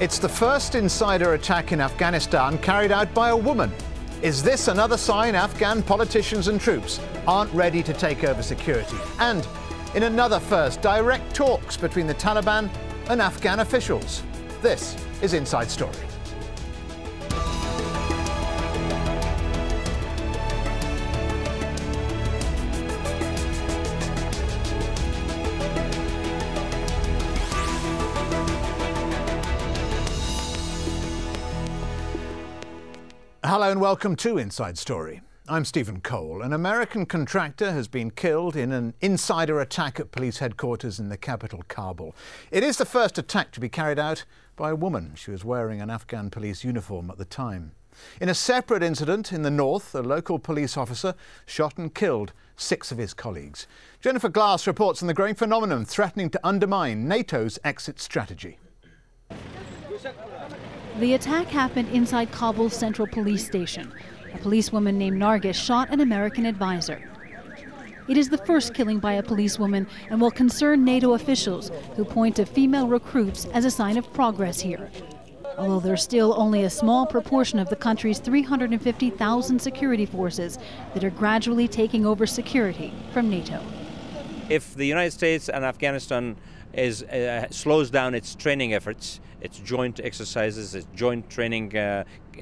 It's the first insider attack in Afghanistan carried out by a woman. Is this another sign Afghan politicians and troops aren't ready to take over security? And in another first, direct talks between the Taliban and Afghan officials. This is Inside Story. Hello and welcome to Inside Story. I'm Stephen Cole. An American contractor has been killed in an insider attack at police headquarters in the capital, Kabul. It is the first attack to be carried out by a woman. She was wearing an Afghan police uniform at the time. In a separate incident in the north, a local police officer shot and killed 6 of his colleagues. Jennifer Glass reports on the growing phenomenon threatening to undermine NATO's exit strategy. The attack happened inside Kabul's central police station. A policewoman named Nargis shot an American advisor. It is the first killing by a policewoman and will concern NATO officials who point to female recruits as a sign of progress here. Although there's still only a small proportion of the country's 350,000 security forces that are gradually taking over security from NATO. If the United States and Afghanistan slows down its training efforts, its joint exercises, its joint training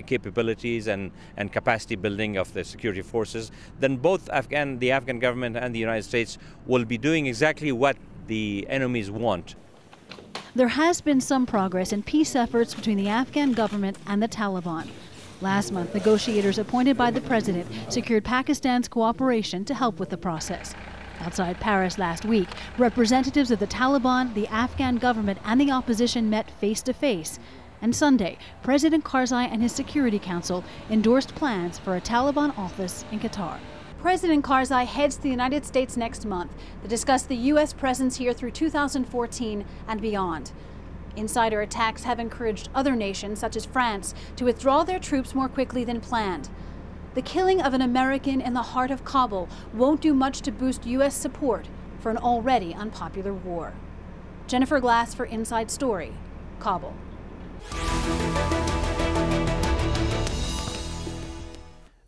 capabilities and capacity building of the security forces, then both the Afghan government and the United States will be doing exactly what the enemies want. There has been some progress in peace efforts between the Afghan government and the Taliban. Last month, negotiators appointed by the president secured Pakistan's cooperation to help with the process. Outside Paris last week, representatives of the Taliban, the Afghan government and the opposition met face-to-face. And Sunday, President Karzai and his Security Council endorsed plans for a Taliban office in Qatar. President Karzai heads to the United States next month to discuss the U.S. presence here through 2014 and beyond. Insider attacks have encouraged other nations, such as France, to withdraw their troops more quickly than planned. The killing of an American in the heart of Kabul won't do much to boost U.S. support for an already unpopular war. Jennifer Glass for Inside Story, Kabul.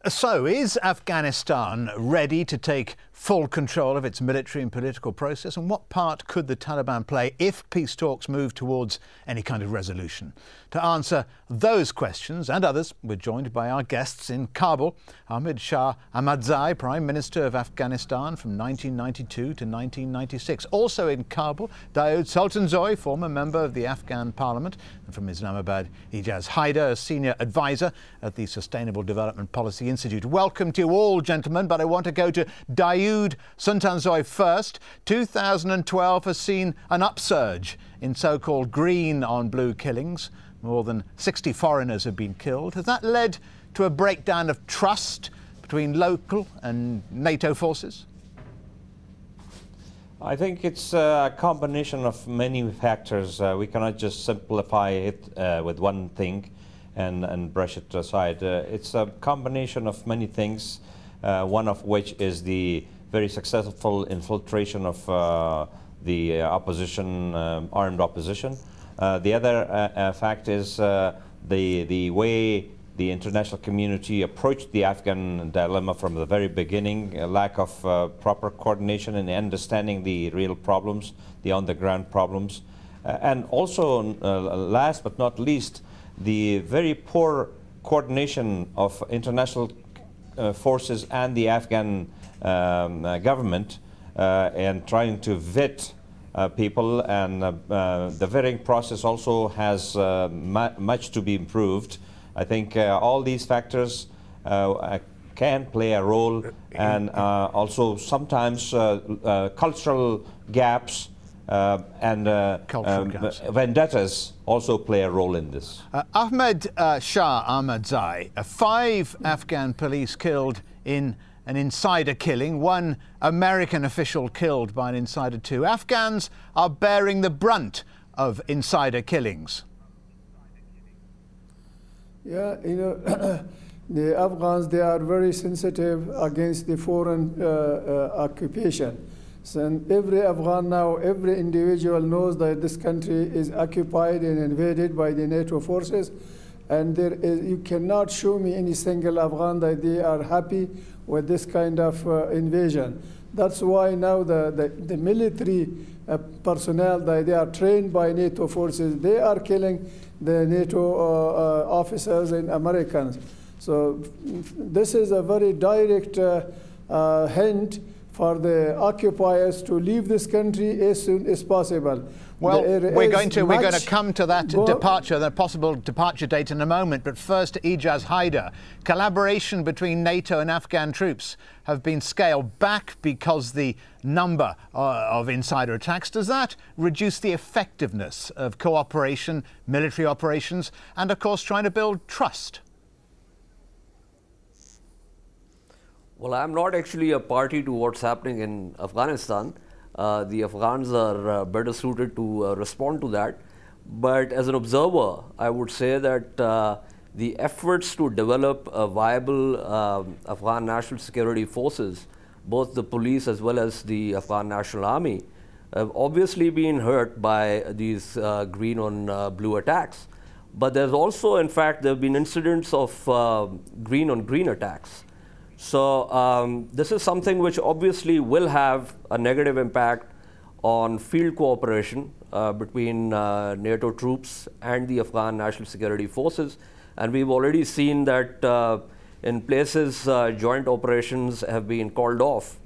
So, is Afghanistan ready to take full control of its military and political process? And what part could the Taliban play if peace talks move towards any kind of resolution? To answer those questions and others, we're joined by our guests in Kabul. Ahmad Shah Ahmadzai, Prime Minister of Afghanistan from 1992 to 1996. Also in Kabul, Daoud Sultanzoy, former member of the Afghan Parliament. And from Islamabad, Ejaz Haider, a senior advisor at the Sustainable Development Policy Institute. Welcome to you all, gentlemen, but I want to go to Daoud Sultanzoy first. 2012 has seen an upsurge in so-called green on blue killings. More than 60 foreigners have been killed. Has that led to a breakdown of trust between local and NATO forces? I think it's a combination of many factors. We cannot just simplify it with one thing and brush it aside. It's a combination of many things, one of which is the very successful infiltration of the opposition, armed opposition. The other fact is the way the international community approached the Afghan dilemma from the very beginning, a lack of proper coordination and understanding the real problems, the on-the-ground problems. And also, last but not least, the very poor coordination of international forces and the Afghan government and trying to vet people, and the vetting process also has much to be improved. I think all these factors can play a role, and also sometimes cultural gaps and vendettas also play a role in this. Ahmad Shah Ahmadzai, 5 Afghan police killed in an insider killing, 1 American official killed by an insider too. Afghans are bearing the brunt of insider killings. Yeah, you know, the Afghans, they are very sensitive against the foreign occupation. So every Afghan now, every individual knows that this country is occupied and invaded by the NATO forces. And you cannot show me any single Afghan that they are happy with this kind of invasion. That's why now the military personnel, they are trained by NATO forces. They are killing the NATO officers and Americans. So this is a very direct hint for the occupiers to leave this country as soon as possible. Well, we're going to come to that departure, the possible departure date in a moment. But first, Ejaz Haider. Collaboration between NATO and Afghan troops have been scaled back because the number of insider attacks. Does that reduce the effectiveness of cooperation, military operations, and of course trying to build trust? Well, I'm not actually a party to what's happening in Afghanistan. The Afghans are better suited to respond to that. But as an observer, I would say that the efforts to develop a viable Afghan national security forces, both the police as well as the Afghan National Army, have obviously been hurt by these green on blue attacks. But there's also, in fact, there have been incidents of green on green attacks. So this is something which obviously will have a negative impact on field cooperation between NATO troops and the Afghan National Security Forces. And we've already seen that in places joint operations have been called off.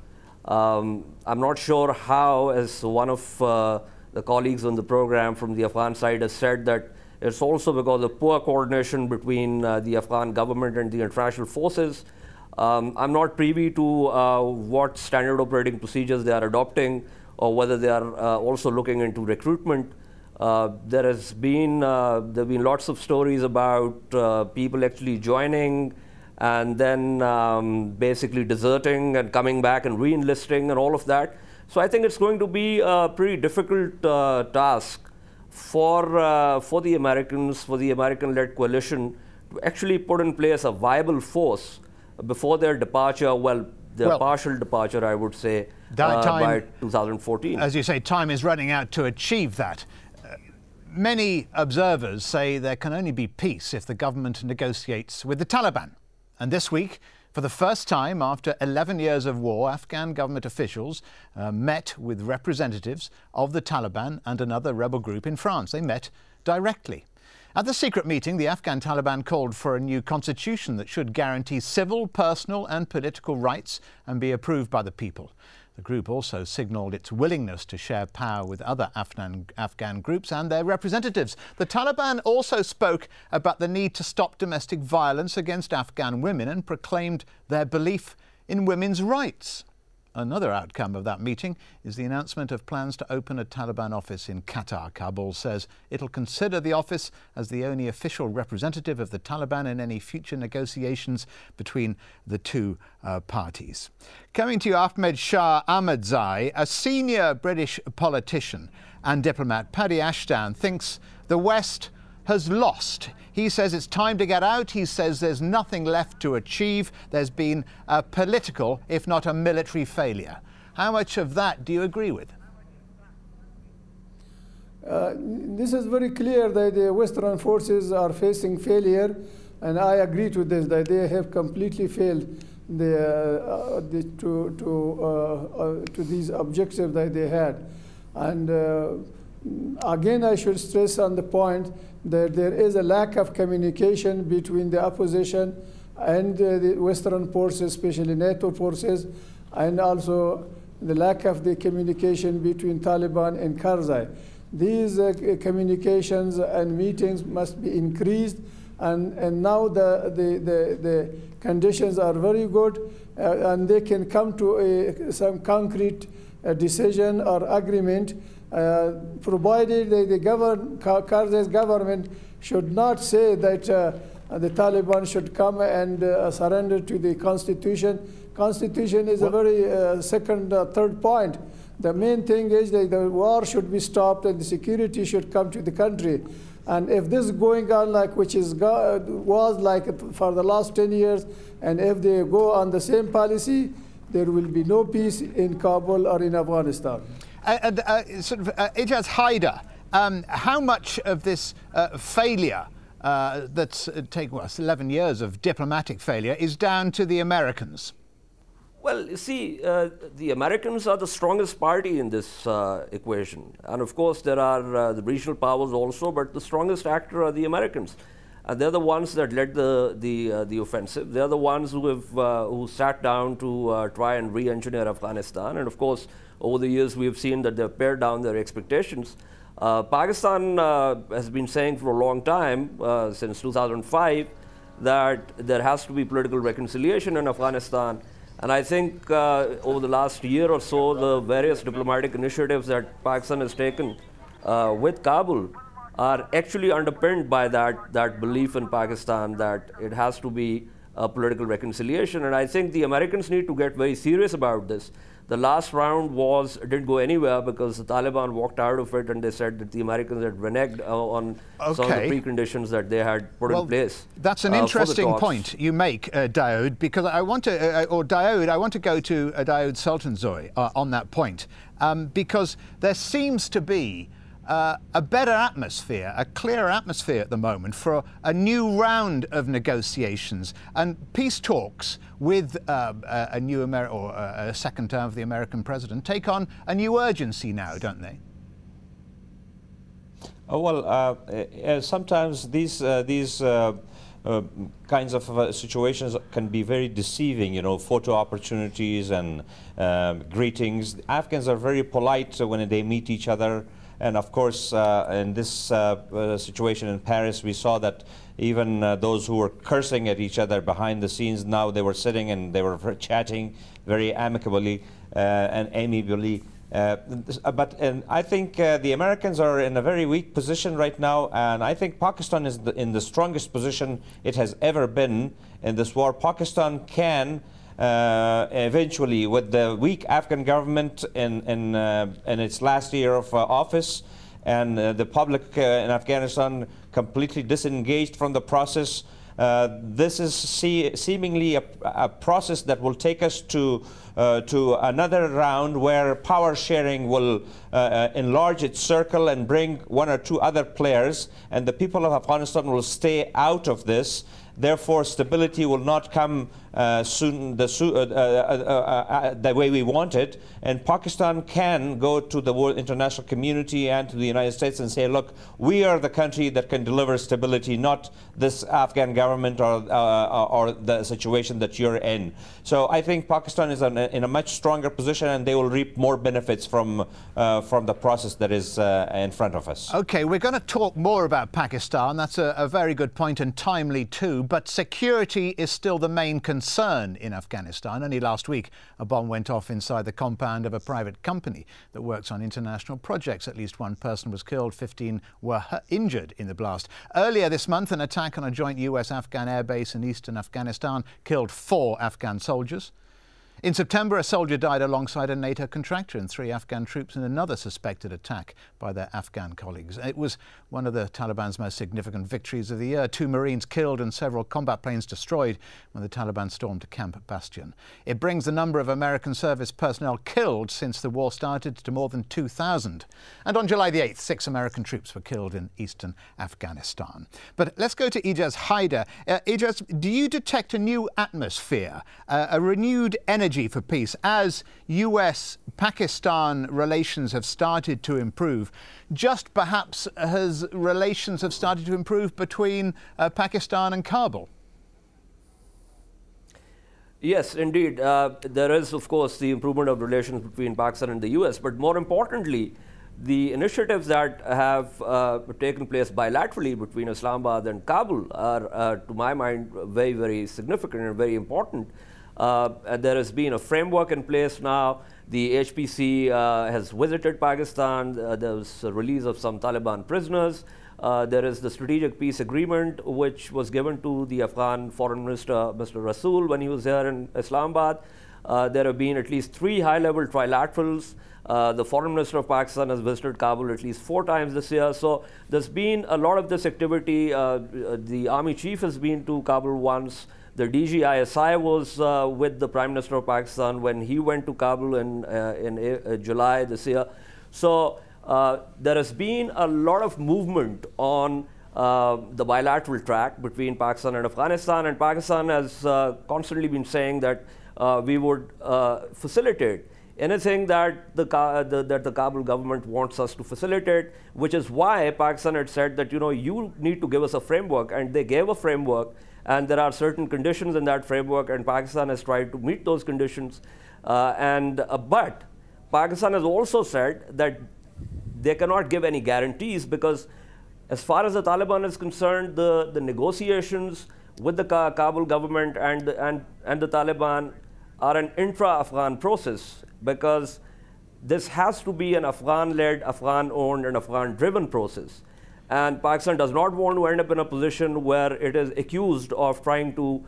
I'm not sure how, as one of the colleagues on the program from the Afghan side has said, that it's also because of poor coordination between the Afghan government and the international forces. I'm not privy to what standard operating procedures they are adopting or whether they are also looking into recruitment. There have been lots of stories about people actually joining and then basically deserting and coming back and re-enlisting and all of that. So I think it's going to be a pretty difficult task for the Americans, for the American-led coalition, to actually put in place a viable force before their departure, their partial departure, I would say, by 2014. As you say, time is running out to achieve that. Many observers say there can only be peace if the government negotiates with the Taliban. And this week, for the first time after 11 years of war, Afghan government officials met with representatives of the Taliban and another rebel group in France. They met directly. At the secret meeting, the Afghan Taliban called for a new constitution that should guarantee civil, personal and political rights and be approved by the people. The group also signalled its willingness to share power with other Afghan groups and their representatives. The Taliban also spoke about the need to stop domestic violence against Afghan women and proclaimed their belief in women's rights. Another outcome of that meeting is the announcement of plans to open a Taliban office in Qatar. Kabul says it'll consider the office as the only official representative of the Taliban in any future negotiations between the two parties. Coming to you, Ahmad Shah Ahmadzai, a senior British politician and diplomat. Paddy Ashdown thinks the West has lost. He says it's time to get out. He says there's nothing left to achieve. There's been a political, if not a military failure. How much of that do you agree with? This is very clear that the Western forces are facing failure, and I agree to this, that they have completely failed to these objectives that they had. And again, I should stress on the point that there is a lack of communication between the opposition and the Western forces, especially NATO forces, and also the lack of the communication between Taliban and Karzai. These communications and meetings must be increased, and now the conditions are very good, and they can come to some concrete decision or agreement, provided Karzai's government should not say that the Taliban should come and surrender to the constitution. Constitution is a very second, third point. The main thing is that the war should be stopped and the security should come to the country. And if this is going on like was like for the last 10 years, and if they go on the same policy, there will be no peace in Kabul or in Afghanistan. Ejaz Haider, how much of this failure that's taken 11 years of diplomatic failure is down to the Americans? Well, you see, the Americans are the strongest party in this equation. And of course, there are the regional powers also, but the strongest actor are the Americans. And they're the ones that led the offensive. They're the ones who sat down to try and re-engineer Afghanistan. And of course, over the years, we've seen that they've pared down their expectations. Pakistan has been saying for a long time, since 2005, that there has to be political reconciliation in Afghanistan. And I think over the last year or so, the various diplomatic initiatives that Pakistan has taken with Kabul are actually underpinned by that belief in Pakistan that it has to be a political reconciliation. And I think the Americans need to get very serious about this. The last round didn't go anywhere because the Taliban walked out of it, and they said that the Americans had reneged on some of the preconditions that they had put in place. That's an interesting point you make, Daoud, because I want to, Daoud, I want to go to Daoud Sultanzoy on that point, because there seems to be a better atmosphere, a clearer atmosphere at the moment for a new round of negotiations and peace talks with a new a second term of the American president take on a new urgency now, don't they? Sometimes these kinds of situations can be very deceiving, photo opportunities and greetings. The Afghans are very polite when they meet each other. And of course, in this situation in Paris, we saw that even those who were cursing at each other behind the scenes, now they were sitting and they were chatting very amicably and amiably. But I think the Americans are in a very weak position right now, and I think Pakistan is in the strongest position it has ever been in this war. Pakistan can eventually, with the weak Afghan government in its last year of office, and the public in Afghanistan completely disengaged from the process, this is seemingly a process that will take us to another round where power sharing will enlarge its circle and bring one or two other players, and the people of Afghanistan will stay out of this. Therefore, stability will not come soon the way we want it. And Pakistan can go to the world international community and to the United States and say, look, we are the country that can deliver stability, not this Afghan government or the situation that you're in. So I think Pakistan is in a much stronger position, and they will reap more benefits from the process that is in front of us. OK, we're going to talk more about Pakistan. That's a very good point, and timely too. But security is still the main concern in Afghanistan. Only last week, a bomb went off inside the compound of a private company that works on international projects. At least one person was killed, 15 were injured in the blast. Earlier this month, an attack on a joint US-Afghan airbase in eastern Afghanistan killed 4 Afghan soldiers. In September, a soldier died alongside a NATO contractor and 3 Afghan troops in another suspected attack by their Afghan colleagues. It was one of the Taliban's most significant victories of the year. 2 Marines killed and several combat planes destroyed when the Taliban stormed Camp Bastion. It brings the number of American service personnel killed since the war started to more than 2,000. And on July the 8th, 6 American troops were killed in eastern Afghanistan. But let's go to Ejaz Haider. Ejaz, do you detect a new atmosphere, a renewed energy for peace as US-Pakistan relations have started to improve? Just perhaps as relations have started to improve between Pakistan and Kabul? Yes, indeed. There is, of course, the improvement of relations between Pakistan and the US, but more importantly, the initiatives that have taken place bilaterally between Islamabad and Kabul are, to my mind, very, very significant and very important. There has been a framework in place now. The HPC has visited Pakistan. There was a release of some Taliban prisoners. There is the strategic peace agreement, which was given to the Afghan foreign minister, Mr. Rasool, when he was here in Islamabad. There have been at least 3 high-level trilaterals. The foreign minister of Pakistan has visited Kabul at least 4 times this year. So there's been a lot of this activity. The army chief has been to Kabul once. The DGISI was with the Prime Minister of Pakistan when he went to Kabul in July this year. So there has been a lot of movement on the bilateral track between Pakistan and Afghanistan, and Pakistan has constantly been saying that we would facilitate anything that the Kabul government wants us to facilitate, which is why Pakistan had said that, you need to give us a framework, and they gave a framework, and there are certain conditions in that framework, and Pakistan has tried to meet those conditions. But Pakistan has also said that they cannot give any guarantees, because as far as the Taliban is concerned, the negotiations with the Kabul government and the Taliban are an intra-Afghan process, because this has to be an Afghan-led, Afghan-owned, and Afghan-driven process. And Pakistan does not want to end up in a position where it is accused of trying to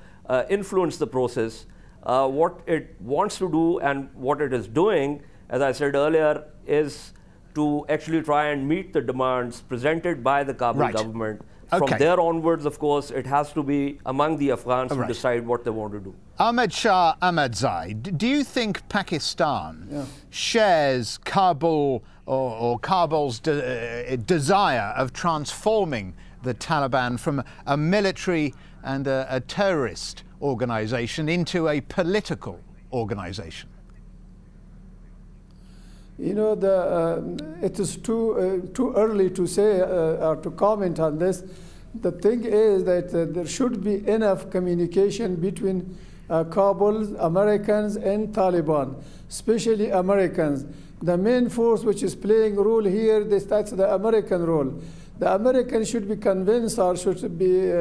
influence the process. What it wants to do and what it is doing, as I said earlier, is to actually try and meet the demands presented by the Kabul government. From there onwards, of course, it has to be among the Afghans to decide what they want to do. Ahmad Shah Ahmadzai, do you think Pakistan shares Kabul or Kabul's desire of transforming the Taliban from a military and a terrorist organization into a political organization? It is too early to say or to comment on this. The thing is that there should be enough communication between Kabul, Americans, and Taliban, especially Americans. The main force which is playing a role here, that's the American role. The Americans should be convinced or should be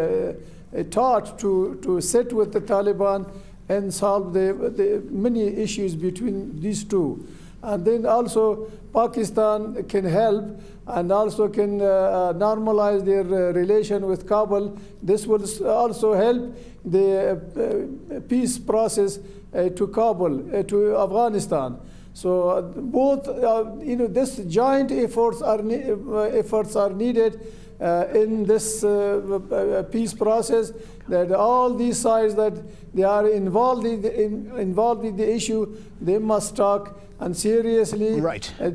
taught to sit with the Taliban and solve the many issues between these two. And then also Pakistan can help and also can normalize their relation with Kabul. This will also help the peace process to Kabul, to Afghanistan. So both, this joint efforts are needed in this peace process. That all these sides that they are involved in the issue, they must talk and seriously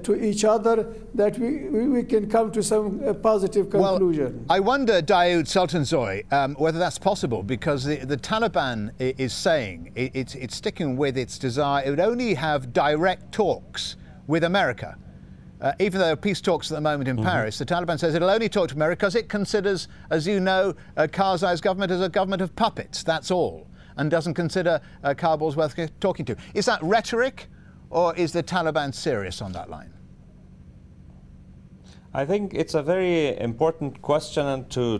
to each other, that we can come to some positive conclusion. Well, I wonder, Daoud Sultanzoy, whether that's possible, because the Taliban is saying it's sticking with its desire. It would only have direct talks with America. Even though peace talks at the moment in Paris, the Taliban says it'll only talk to America because it considers, as you know, Karzai's government as a government of puppets, that's all, and doesn't consider Kabul's worth talking to. Is that rhetoric, or is the Taliban serious on that line? I think it's a very important question to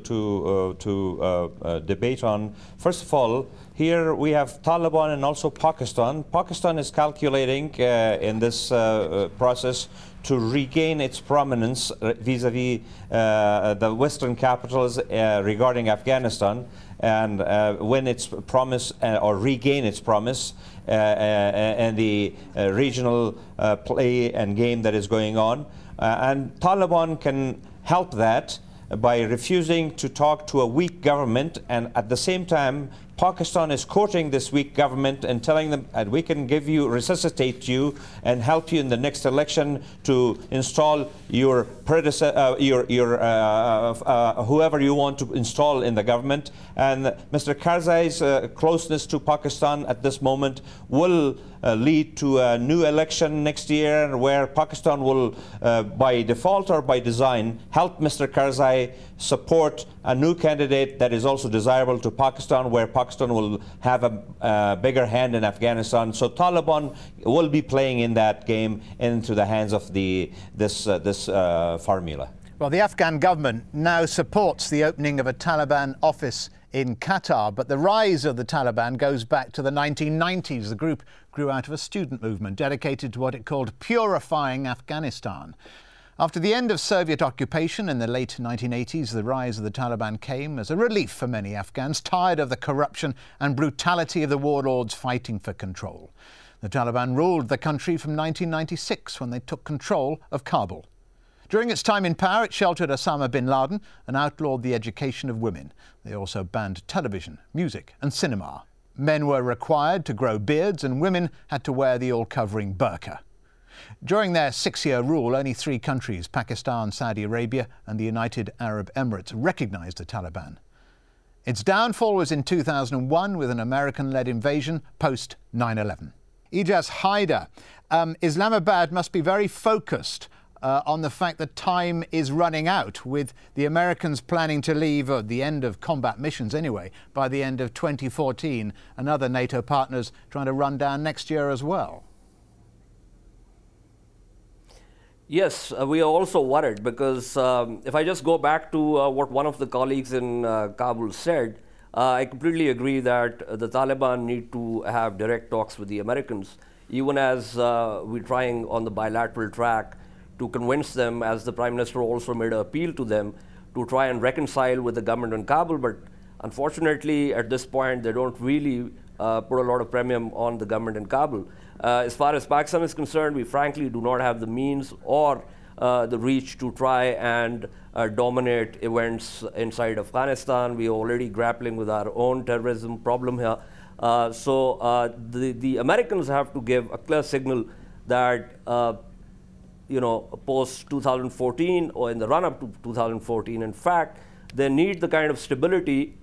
debate on. First of all, here we have Taliban and also Pakistan. Pakistan is calculating in this process to regain its prominence vis-a-vis the Western capitals regarding Afghanistan, and when its promise or regain its promise and the regional play and game that is going on. And Taliban can help that by refusing to talk to a weak government, and at the same time Pakistan is courting this weak government and telling them that we can give you, resuscitate you, and help you in the next election to install your predecessor, whoever you want to install in the government. And Mr. Karzai's closeness to Pakistan at this moment will lead to a new election next year, where Pakistan will, by default or by design, help Mr. Karzai support a new candidate that is also desirable to Pakistan, where Pakistan will have a bigger hand in Afghanistan. So Taliban will be playing in that game into the hands of this formula. Well, the Afghan government now supports the opening of a Taliban office in Qatar, but the rise of the Taliban goes back to the 1990s. The group grew out of a student movement dedicated to what it called purifying Afghanistan. After the end of Soviet occupation in the late 1980s, the rise of the Taliban came as a relief for many Afghans, tired of the corruption and brutality of the warlords fighting for control. The Taliban ruled the country from 1996, when they took control of Kabul. During its time in power, it sheltered Osama bin Laden and outlawed the education of women. They also banned television, music and cinema. Men were required to grow beards and women had to wear the all-covering burqa. During their 6-year rule, only 3 countries, Pakistan, Saudi Arabia and the United Arab Emirates, recognised the Taliban. Its downfall was in 2001 with an American-led invasion post 9/11. Ejaz Haider, Islamabad must be very focused on the fact that time is running out, with the Americans planning to leave at the end of combat missions anyway, by the end of 2014, and other NATO partners trying to run down next year as well. Yes, we are also worried because if I just go back to what one of the colleagues in Kabul said, I completely agree that the Taliban need to have direct talks with the Americans, even as we're trying on the bilateral track to convince them, as the Prime Minister also made an appeal to them, to try and reconcile with the government in Kabul. But unfortunately, at this point, they don't really put a lot of premium on the government in Kabul. As far as Pakistan is concerned, we frankly do not have the means or the reach to try and dominate events inside Afghanistan. We are already grappling with our own terrorism problem here. So the Americans have to give a clear signal that post 2014 or in the run-up to 2014, in fact, they need the kind of stability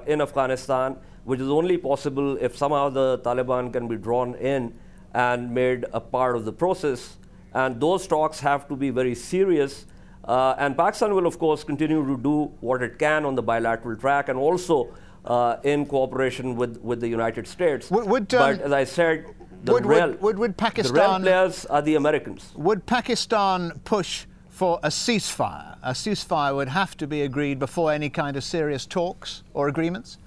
in Afghanistan, which is only possible if somehow the Taliban can be drawn in and made a part of the process. And those talks have to be very serious. And Pakistan will, of course, continue to do what it can on the bilateral track and also in cooperation with the United States. But as I said, the real players are the Americans. Would Pakistan push for a ceasefire? A ceasefire would have to be agreed before any kind of serious talks or agreements?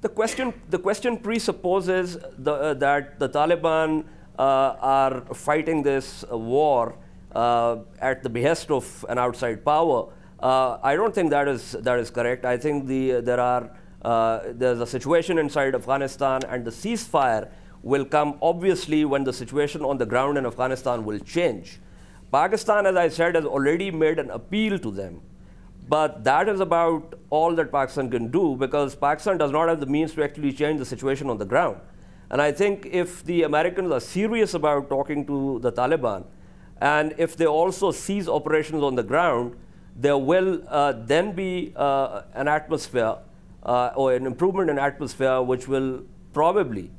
The question presupposes that the Taliban are fighting this war at the behest of an outside power. I don't think that is correct. I think there's a situation inside Afghanistan, and the ceasefire will come obviously when the situation on the ground in Afghanistan will change. Pakistan, as I said, has already made an appeal to them. But that is about all that Pakistan can do, because Pakistan does not have the means to actually change the situation on the ground. And I think if the Americans are serious about talking to the Taliban, and if they also cease operations on the ground, there will then be an atmosphere or an improvement in atmosphere which will probably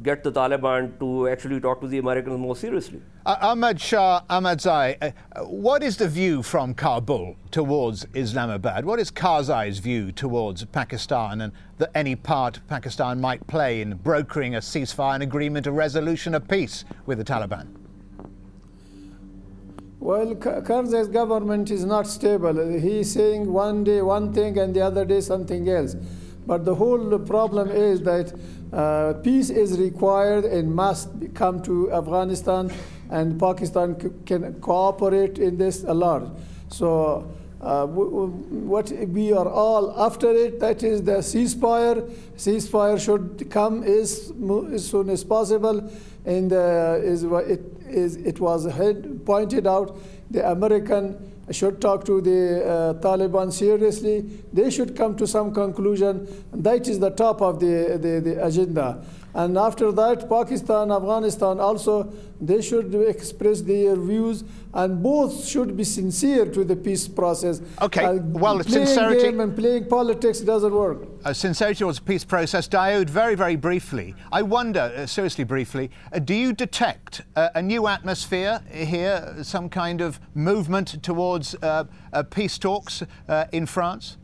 get the Taliban to actually talk to the Americans more seriously. Ahmad Shah Ahmadzai, what is the view from Kabul towards Islamabad? What is Karzai's view towards Pakistan and any part Pakistan might play in brokering a ceasefire, an agreement, a resolution of peace with the Taliban? Well, Karzai's government is not stable. He's saying one day one thing and the other day something else. But the whole problem is that peace is required and must come to Afghanistan, and Pakistan can cooperate in this a lot. So what we are all after it, that is the ceasefire. Ceasefire should come as soon as possible. And it was pointed out, the American should talk to the Taliban seriously. They should come to some conclusion. That is the top of the agenda. And after that, Pakistan, Afghanistan also, they should express their views, and both should be sincere to the peace process. Okay, well, playing sincerity game and playing politics doesn't work. Sincerity towards the peace process. Daoud, very, very briefly, I wonder, seriously briefly, do you detect a new atmosphere here, some kind of movement towards peace talks in France?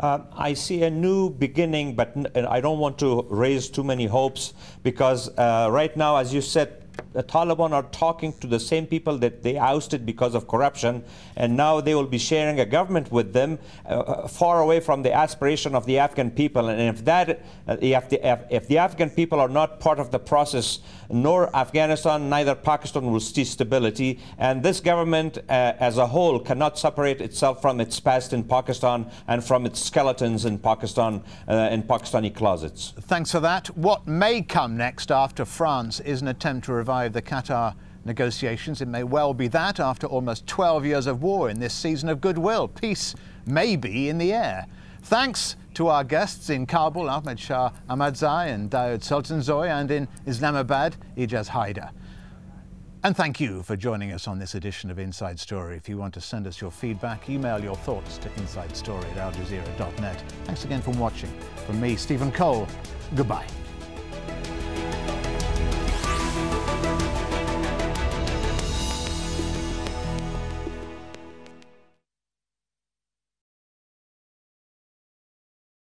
I see a new beginning, but I don't want to raise too many hopes, because right now, as you said, the Taliban are talking to the same people that they ousted because of corruption, and now they will be sharing a government with them far away from the aspiration of the Afghan people. And if the Afghan people are not part of the process, nor Afghanistan, neither Pakistan will see stability. And this government as a whole cannot separate itself from its past in Pakistan and from its skeletons in Pakistan, in Pakistani closets. Thanks for that. What may come next after France is an attempt to revive the Qatar negotiations. It may well be that after almost 12 years of war in this season of goodwill, peace may be in the air. Thanks to our guests in Kabul, Ahmad Shah Ahmadzai and Daoud Sultanzoy, and in Islamabad, Ejaz Haider. And thank you for joining us on this edition of Inside Story. If you want to send us your feedback, email your thoughts to insidestory@aljazeera.net. Thanks again for watching. From me, Stephen Cole, goodbye.